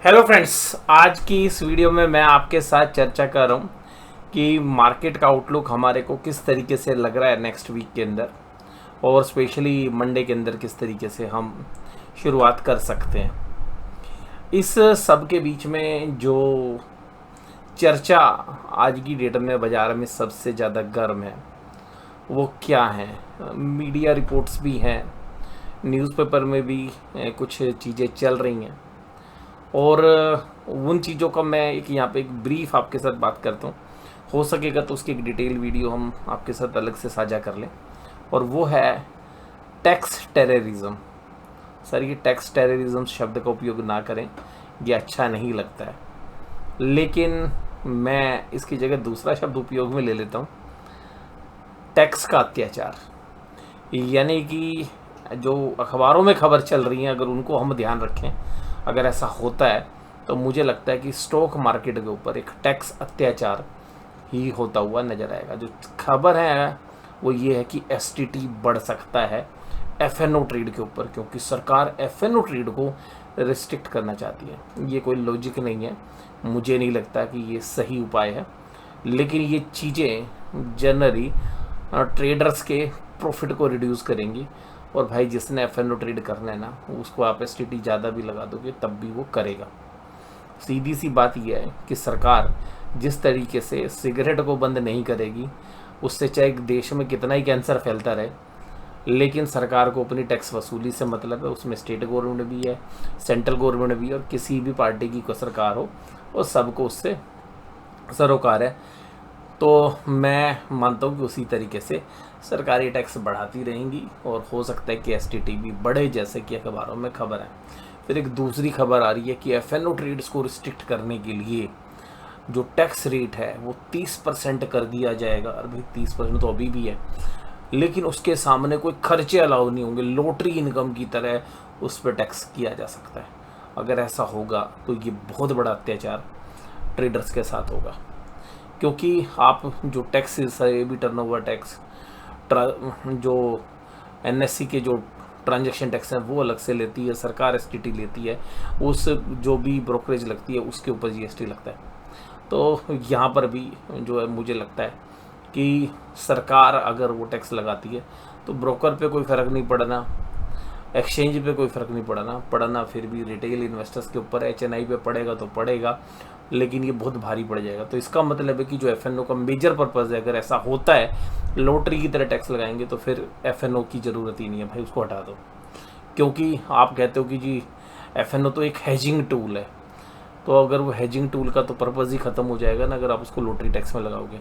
Hello friends, आज की इस वीडियो में मैं आपके साथ चर्चा कर रहा हूँ कि मार्केट का आउटलुक हमारे को किस तरीके से लग रहा है नेक्स्ट वीक के अंदर, और स्पेशली मंडे के अंदर किस तरीके से हम शुरुआत कर सकते हैं। इस सब के बीच में जो चर्चा आज की डेट में बाज़ार में सबसे ज़्यादा गर्म है वो क्या है। मीडिया रिपोर्ट्स भी हैं, न्यूज़पेपर में भी कुछ चीज़ें चल रही हैं, और उन चीज़ों का मैं एक यहाँ पे एक ब्रीफ आपके साथ बात करता हूँ। हो सकेगा तो उसकी एक डिटेल वीडियो हम आपके साथ अलग से साझा कर लें, और वो है टैक्स टेररिज्म। सर, ये टैक्स टेररिज्म शब्द का उपयोग ना करें, ये अच्छा नहीं लगता है, लेकिन मैं इसकी जगह दूसरा शब्द उपयोग में ले लेता हूँ, टैक्स का अत्याचार। यानी कि जो अखबारों में खबर चल रही है, अगर उनको हम ध्यान रखें, अगर ऐसा होता है तो मुझे लगता है कि स्टॉक मार्केट के ऊपर एक टैक्स अत्याचार ही होता हुआ नज़र आएगा। जो खबर है वो ये है कि एसटीटी बढ़ सकता है एफएनओ ट्रेड के ऊपर, क्योंकि सरकार एफएनओ ट्रेड को रिस्ट्रिक्ट करना चाहती है। ये कोई लॉजिक नहीं है, मुझे नहीं लगता कि ये सही उपाय है, लेकिन ये चीज़ें जनरली ट्रेडर्स के प्रॉफिट को रिड्यूस करेंगी। और भाई, जिसने एफएनओ ट्रेड करना है ना, उसको आप एसटीटी ज़्यादा भी लगा दोगे तब भी वो करेगा। सीधी सी बात यह है कि सरकार जिस तरीके से सिगरेट को बंद नहीं करेगी, उससे चाहे देश में कितना ही कैंसर फैलता रहे, लेकिन सरकार को अपनी टैक्स वसूली से मतलब है। उसमें स्टेट गवर्नमेंट भी है, सेंट्रल गवर्नमेंट भी है, और किसी भी पार्टी की कोई सरकार हो, और सबको उससे सरोकार है। तो मैं मानता हूँ कि उसी तरीके से सरकारी टैक्स बढ़ाती रहेंगी, और हो सकता है कि एसटीटी भी बढ़े, जैसे कि अखबारों में खबर है। फिर एक दूसरी खबर आ रही है कि एफएनओ ट्रेड्स को रिस्ट्रिक्ट करने के लिए जो टैक्स रेट है वो 30% कर दिया जाएगा। और भाई, 30% तो अभी भी है, लेकिन उसके सामने कोई खर्चे अलाउ नहीं होंगे। लॉटरी इनकम की तरह उस पर टैक्स किया जा सकता है। अगर ऐसा होगा तो ये बहुत बड़ा अत्याचार ट्रेडर्स के साथ होगा, क्योंकि आप जो टैक्सेस है, ये भी टर्नओवर टैक्स, जो एनएससी के जो ट्रांजैक्शन टैक्स हैं वो अलग से लेती है सरकार, एसटीटी लेती है, उस जो भी ब्रोकरेज लगती है उसके ऊपर जीएसटी लगता है। तो यहाँ पर भी जो है, मुझे लगता है कि सरकार अगर वो टैक्स लगाती है तो ब्रोकर पे कोई फ़र्क नहीं पड़ना, एक्सचेंज पे कोई फ़र्क नहीं पड़ना फिर भी रिटेल इन्वेस्टर्स के ऊपर, एचएनआई पे पड़ेगा तो पड़ेगा, लेकिन ये बहुत भारी पड़ जाएगा। तो इसका मतलब है कि जो एफएनओ का मेजर पर्पज़ है, अगर ऐसा होता है लॉटरी की तरह टैक्स लगाएंगे, तो फिर एफएनओ की ज़रूरत ही नहीं है भाई, उसको हटा दो। क्योंकि आप कहते हो कि जी एफएनओ तो एक हेजिंग टूल है, तो अगर वो हेजिंग टूल का तो पर्पज़ ही ख़त्म हो जाएगा ना, अगर आप उसको लॉटरी टैक्स में लगाओगे।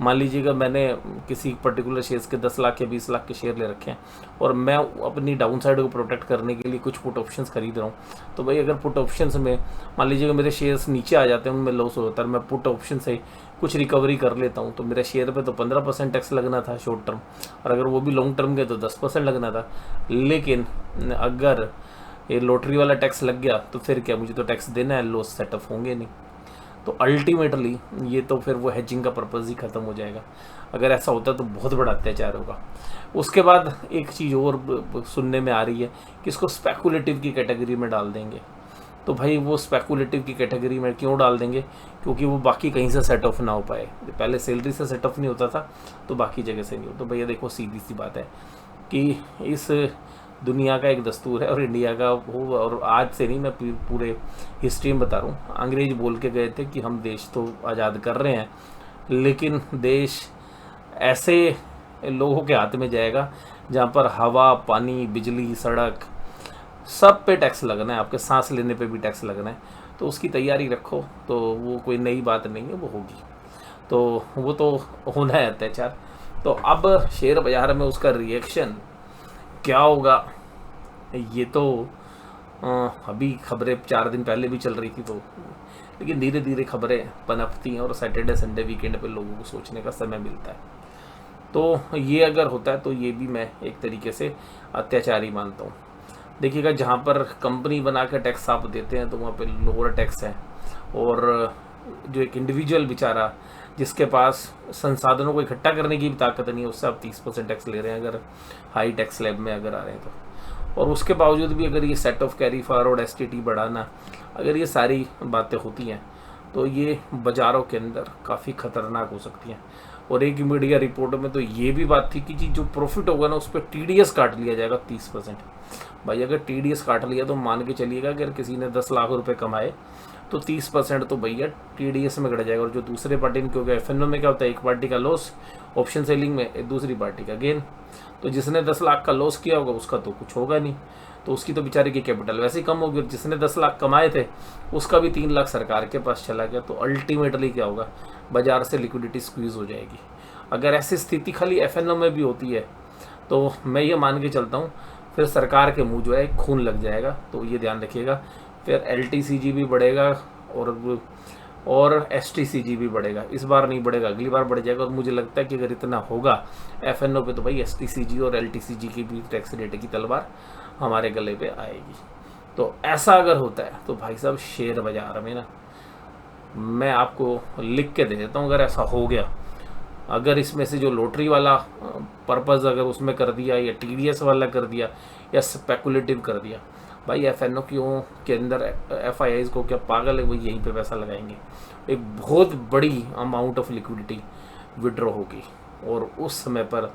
मान लीजिएगा मैंने किसी पर्टिकुलर शेयर्स के 10 लाख या 20 लाख के शेयर ले रखे हैं, और मैं अपनी डाउन साइड को प्रोटेक्ट करने के लिए कुछ पुट ऑप्शंस खरीद रहा हूँ, तो भाई अगर पुट ऑप्शंस में मान लीजिएगा मेरे शेयर्स नीचे आ जाते हैं, उनमें लॉस होता है, मैं पुट ऑप्शन से कुछ रिकवरी कर लेता हूँ, तो मेरे शेयर पे तो 15% टैक्स लगना था शॉर्ट टर्म, और अगर वो भी लॉन्ग टर्म के तो 10% लगना था। लेकिन अगर ये लॉटरी वाला टैक्स लग गया तो फिर क्या, मुझे तो टैक्स देना है, लॉस सेटअप होंगे नहीं। तो अल्टीमेटली ये तो फिर वो हेजिंग का पर्पज़ ही ख़त्म हो जाएगा। अगर ऐसा होता तो बहुत बड़ा अत्याचार होगा। उसके बाद एक चीज़ और सुनने में आ रही है कि इसको स्पेकुलेटिव की कैटेगरी में डाल देंगे। तो भाई, वो स्पेकुलेटिव की कैटेगरी में क्यों डाल देंगे? क्योंकि वो बाकी कहीं से सेट ऑफ ना हो पाए। पहले सैलरी से सेट ऑफ नहीं होता था, तो बाकी जगह से नहीं हो। तो भैया देखो, सीधी सी बात है कि इस दुनिया का एक दस्तूर है, और इंडिया का वो, और आज से नहीं, मैं पूरे हिस्ट्री में बता रहा हूँ। अंग्रेज बोल के गए थे कि हम देश तो आज़ाद कर रहे हैं, लेकिन देश ऐसे लोगों के हाथ में जाएगा जहाँ पर हवा, पानी, बिजली, सड़क, सब पे टैक्स लगना है, आपके सांस लेने पे भी टैक्स लगना है। तो उसकी तैयारी रखो, तो वो कोई नई बात नहीं है, वो होगी। तो वो तो होना है अत्याचार। तो अब शेयर बाज़ार में उसका रिएक्शन क्या होगा, ये तो अभी खबरें 4 दिन पहले भी चल रही थी, तो लेकिन धीरे धीरे खबरें पनपती हैं, और सैटरडे संडे वीकेंड पे लोगों को सोचने का समय मिलता है। तो ये अगर होता है तो ये भी मैं एक तरीके से अत्याचार ही मानता हूँ। देखिएगा, जहाँ पर कंपनी बना के टैक्स आप देते हैं तो वहाँ पे लोअर टैक्स है, और जो एक इंडिविजुअल बेचारा जिसके पास संसाधनों को इकट्ठा करने की भी ताकत नहीं है, उससे आप 30% टैक्स ले रहे हैं, अगर हाई टैक्स स्लैब में अगर आ रहे हैं तो। और उसके बावजूद भी अगर ये set of carry forward STT बढ़ाना, अगर ये सारी बातें होती हैं तो ये बाज़ारों के अंदर काफ़ी ख़तरनाक हो सकती हैं। और एक मीडिया रिपोर्ट में तो ये भी बात थी कि जी जो प्रॉफिट होगा ना उस पर टीडीएस काट लिया जाएगा 30%। भाई अगर टीडीएस काट लिया तो मान के चलिएगा अगर किसी ने 10 लाख रुपए कमाए तो 30% तो भैया टीडीएस में कट जाएगा। और जो दूसरे पार्टी में, क्योंकि एफएनओ में क्या होता है, एक पार्टी का लॉस, ऑप्शन सेलिंग में दूसरी पार्टी का गेन। तो जिसने 10 लाख का लॉस किया होगा उसका तो कुछ होगा नहीं, तो उसकी तो बेचारे की कैपिटल वैसे ही कम होगी। और जिसने 10 लाख कमाए थे उसका भी 3 लाख सरकार के पास चला गया। तो अल्टीमेटली क्या होगा, बाजार से लिक्विडिटी स्क्वीज हो जाएगी। अगर ऐसी स्थिति खाली एफएनओ में भी होती है तो मैं ये मान के चलता हूँ फिर सरकार के मुंह जो है खून लग जाएगा। तो ये ध्यान रखिएगा। फिर एलटीसीजी भी बढ़ेगा और एसटीसीजी भी बढ़ेगा। इस बार नहीं बढ़ेगा, अगली बार बढ़ जाएगा। और मुझे लगता है कि अगर इतना होगा एफएनओ पे तो भाई एसटीसीजी और एलटीसीजी की भी टैक्स रेट की तलवार हमारे गले पे आएगी। तो ऐसा अगर होता है तो भाई साहब शेयर बाजार में ना, मैं आपको लिख के दे देता हूँ, अगर ऐसा हो गया, अगर इसमें से जो लॉटरी वाला पर्पज़ अगर उसमें कर दिया या टीडीएस वाला कर दिया या स्पेकुलेटिव कर दिया, भाई एफएनओ क्यों के अंदर एफआईआईज को क्या पागल है, वो यहीं पे पैसा लगाएंगे। एक बहुत बड़ी अमाउंट ऑफ लिक्विडिटी विड्रॉ होगी और उस समय पर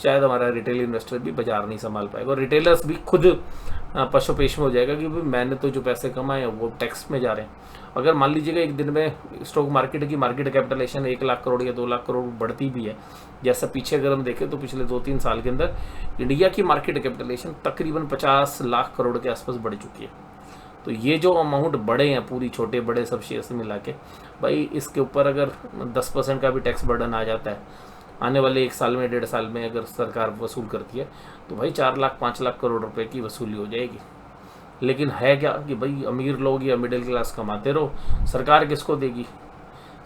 शायद हमारा रिटेल इन्वेस्टर भी बाजार नहीं संभाल पाएगा और रिटेलर्स भी खुद पशुपेश में हो जाएगा कि भाई मैंने तो जो पैसे कमाए हैं वो टैक्स में जा रहे हैं। अगर मान लीजिएगा एक दिन में स्टॉक मार्केट की मार्केट कैपिटलाइजेशन 1 लाख करोड़ या 2 लाख करोड़ बढ़ती भी है, जैसा पीछे अगर हम देखें तो पिछले 2-3 साल के अंदर इंडिया की मार्केट कैपिटलाइजेशन तकरीबन 50 लाख करोड़ के आसपास बढ़ चुकी है। तो ये जो अमाउंट बढ़े हैं पूरी छोटे बड़े सब शेयर से मिला के, भाई इसके ऊपर अगर 10% का भी टैक्स बर्डन आ जाता है आने वाले 1 साल में 1.5 साल में, अगर सरकार वसूल करती है तो भाई 4 लाख 5 लाख करोड़ रुपए की वसूली हो जाएगी। लेकिन है क्या कि भाई अमीर लोग या मिडिल क्लास कमाते रहो, सरकार किसको देगी?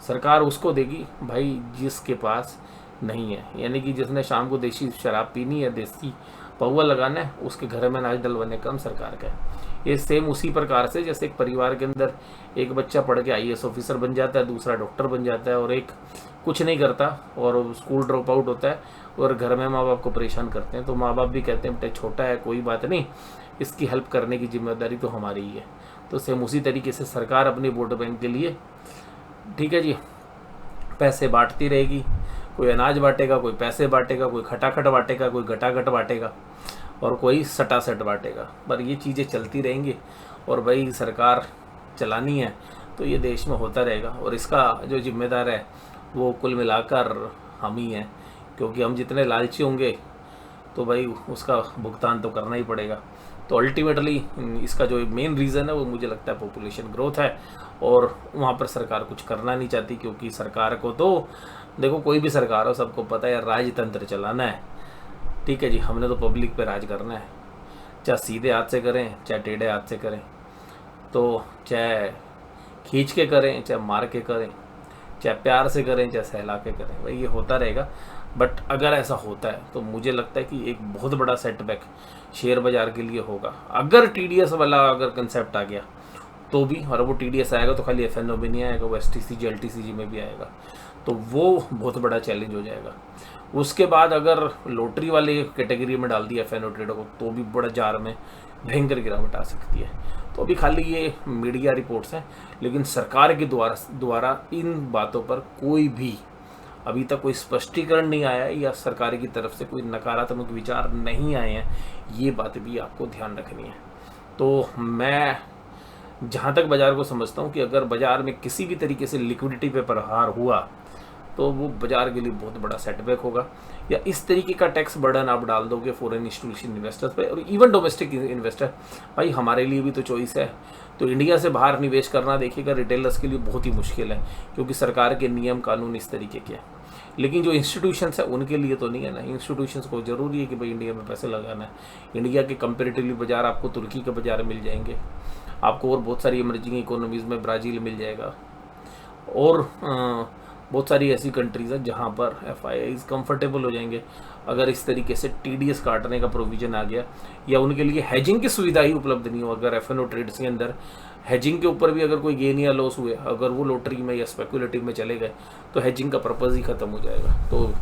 सरकार उसको देगी भाई जिसके पास नहीं है, यानी कि जिसने शाम को देसी शराब पीनी है, देसी पौवा लगाना है, उसके घर में नाच डलवाने का काम सरकार का है। ये सेम उसी प्रकार से जैसे एक परिवार के अंदर एक बच्चा पढ़ के आईएएस ऑफिसर बन जाता है, दूसरा डॉक्टर बन जाता है और एक कुछ नहीं करता और स्कूल ड्रॉप आउट होता है और घर में माँ बाप को परेशान करते हैं। तो माँ बाप भी कहते हैं बेटा छोटा है कोई बात नहीं, इसकी हेल्प करने की जिम्मेदारी तो हमारी ही है। तो सेम उसी तरीके से सरकार अपनी वोट बैंक के लिए, ठीक है जी, पैसे बांटती रहेगी। कोई अनाज बांटेगा, कोई पैसे बांटेगा, कोई खटाखट बांटेगा, कोई घटाघट बांटेगा और कोई सटासट बांटेगा। पर ये चीज़ें चलती रहेंगी और भाई सरकार चलानी है तो ये देश में होता रहेगा और इसका जो जिम्मेदार है वो कुल मिलाकर हम ही हैं, क्योंकि हम जितने लालची होंगे तो भाई उसका भुगतान तो करना ही पड़ेगा। तो अल्टीमेटली इसका जो मेन रीज़न है वो मुझे लगता है पॉपुलेशन ग्रोथ है और वहाँ पर सरकार कुछ करना नहीं चाहती, क्योंकि सरकार को तो देखो कोई भी सरकार हो सबको पता है राजतंत्र चलाना है, ठीक है जी, हमने तो पब्लिक पे राज करना है, चाहे सीधे हाथ से करें चाहे टेढ़े हाथ से करें, तो चाहे खींच के करें चाहे मार के करें, चाहे प्यार से करें चाहे सहला के करें, भाई ये होता रहेगा। बट अगर ऐसा होता है तो मुझे लगता है कि एक बहुत बड़ा सेटबैक शेयर बाजार के लिए होगा। अगर टीडीएस वाला अगर कंसेप्ट आ गया तो भी, और वो टीडीएस आएगा तो खाली एफएनओ भी नहीं आएगा, वो एसटीसीजी एलटीसीजी में भी आएगा, तो वो बहुत बड़ा चैलेंज हो जाएगा। उसके बाद अगर लॉटरी वाले कैटेगरी में डाल दिया एफएनओ ट्रेडर को तो भी बड़ा जार में भयंकर गिरावट आ सकती है। तो अभी खाली ये मीडिया रिपोर्ट्स हैं, लेकिन सरकार के द्वारा इन बातों पर कोई भी अभी तक कोई स्पष्टीकरण नहीं आया है या सरकार की तरफ से कोई नकारात्मक विचार नहीं आए हैं। ये बात भी आपको ध्यान रखनी है। तो मैं जहाँ तक बाज़ार को समझता हूँ कि अगर बाज़ार में किसी भी तरीके से लिक्विडिटी पे प्रहार हुआ तो वो बाज़ार के लिए बहुत बड़ा सेटबैक होगा, या इस तरीके का टैक्स बर्डन आप डाल दोगे फॉरेन इंस्टीट्यूशन इन्वेस्टर्स पे और इवन डोमेस्टिक इन्वेस्टर। भाई हमारे लिए भी तो चॉइस है, तो इंडिया से बाहर निवेश करना देखिएगा रिटेलर्स के लिए बहुत ही मुश्किल है, क्योंकि सरकार के नियम कानून इस तरीके के हैं। लेकिन जो इंस्टीट्यूशंस है उनके लिए तो नहीं है ना। इंस्टीट्यूशंस को ज़रूरी है कि भाई इंडिया में पैसे लगाना है। इंडिया के कंपेरेटिवली बाज़ार आपको तुर्की के बाज़ार मिल जाएंगे, आपको और बहुत सारी इमर्जिंग इकोनॉमीज़ में ब्राज़ील मिल जाएगा और बहुत सारी ऐसी कंट्रीज़ हैं जहाँ पर एफआईआईज कंफर्टेबल हो जाएंगे अगर इस तरीके से टीडीएस काटने का प्रोविज़न आ गया, या उनके लिए हैजिंग की सुविधा ही उपलब्ध नहीं हो। अगर एफएनओ ट्रेड्स के अंदर हैजिंग के ऊपर भी अगर कोई गेन या लॉस हुए, अगर वो लॉटरी में या स्पेकुलेटिव में चले गए तो हैजिंग का पर्पज़ ही ख़त्म हो जाएगा। तो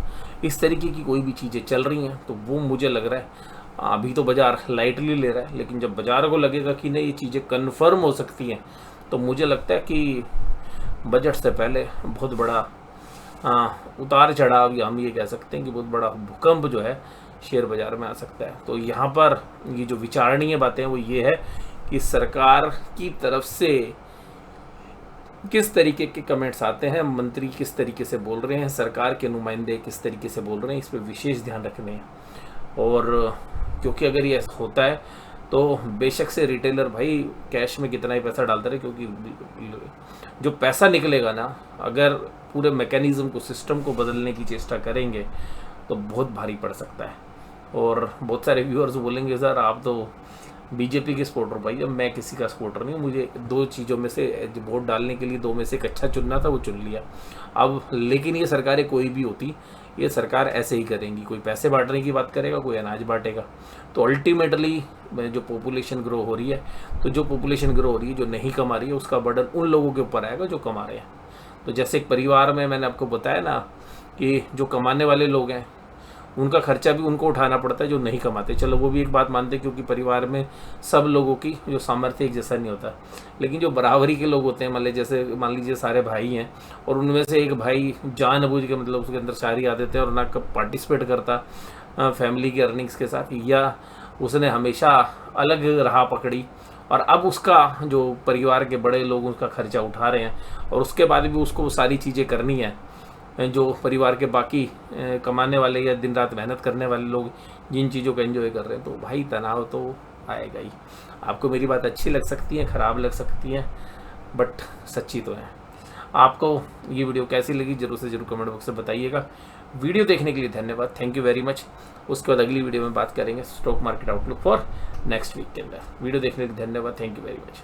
इस तरीके की कोई भी चीज़ें चल रही हैं तो वो मुझे लग रहा है अभी तो बाज़ार लाइटली ले रहा है, लेकिन जब बाज़ार को लगेगा कि नहीं ये चीज़ें कन्फर्म हो सकती हैं, तो मुझे लगता है कि बजट से पहले बहुत बड़ा उतार चढ़ाव, या हम ये कह सकते हैं कि बहुत बड़ा भूकंप जो है शेयर बाज़ार में आ सकता है। तो यहाँ पर ये जो विचारणीय बातें हैं वो ये है कि सरकार की तरफ से किस तरीके के कमेंट्स आते हैं, मंत्री किस तरीके से बोल रहे हैं, सरकार के नुमाइंदे किस तरीके से बोल रहे हैं, इस पर विशेष ध्यान रखने हैं। और क्योंकि अगर ये होता है तो बेशक से रिटेलर भाई कैश में कितना ही पैसा डालता रहे, क्योंकि जो पैसा निकलेगा ना, अगर पूरे मैकेनिज्म को, सिस्टम को बदलने की चेष्टा करेंगे तो बहुत भारी पड़ सकता है। और बहुत सारे व्यूअर्स बोलेंगे सर आप तो बीजेपी के सपोर्टर, भाई अब मैं किसी का सपोर्टर नहीं हूँ, मुझे दो चीज़ों में से वोट डालने के लिए दो में से एक अच्छा चुनना था, वो चुन लिया। अब लेकिन ये सरकारें कोई भी होती, ये सरकार ऐसे ही करेंगी, कोई पैसे बांटने की बात करेगा, कोई अनाज बांटेगा। तो अल्टीमेटली जो पॉपुलेशन ग्रो हो रही है, तो जो पॉपुलेशन ग्रो हो रही है जो नहीं कमा रही है, उसका बर्डन उन लोगों के ऊपर आएगा जो कमा रहे हैं। तो जैसे एक परिवार में मैंने आपको बताया ना कि जो कमाने वाले लोग हैं उनका खर्चा भी उनको उठाना पड़ता है जो नहीं कमाते। चलो वो भी एक बात मानते हैं, क्योंकि परिवार में सब लोगों की जो सामर्थ्य एक जैसा नहीं होता। लेकिन जो बराबरी के लोग होते हैं, मान लीजिए सारे भाई हैं और उनमें से एक भाई जानबूझ के मतलब उसके अंदर सारी आदतें और ना पार्टिसिपेट करता फैमिली की अर्निंग्स के साथ, या उसने हमेशा अलग राह पकड़ी और अब उसका जो परिवार के बड़े लोग उसका खर्चा उठा रहे हैं और उसके बाद भी उसको वो सारी चीज़ें करनी है जो परिवार के बाकी कमाने वाले या दिन रात मेहनत करने वाले लोग जिन चीज़ों को एंजॉय कर रहे हैं, तो भाई तनाव तो आएगा ही। आपको मेरी बात अच्छी लग सकती है, ख़राब लग सकती है, बट सच्ची तो है। आपको ये वीडियो कैसी लगी जरूर से जरूर कमेंट बॉक्स में बताइएगा। वीडियो देखने के लिए धन्यवाद, थैंक यू वेरी मच। उसके बाद अगली वीडियो में बात करेंगे stock market outlook for next week के अंदर। वीडियो देखने के लिए धन्यवाद, थैंक यू वेरी मच।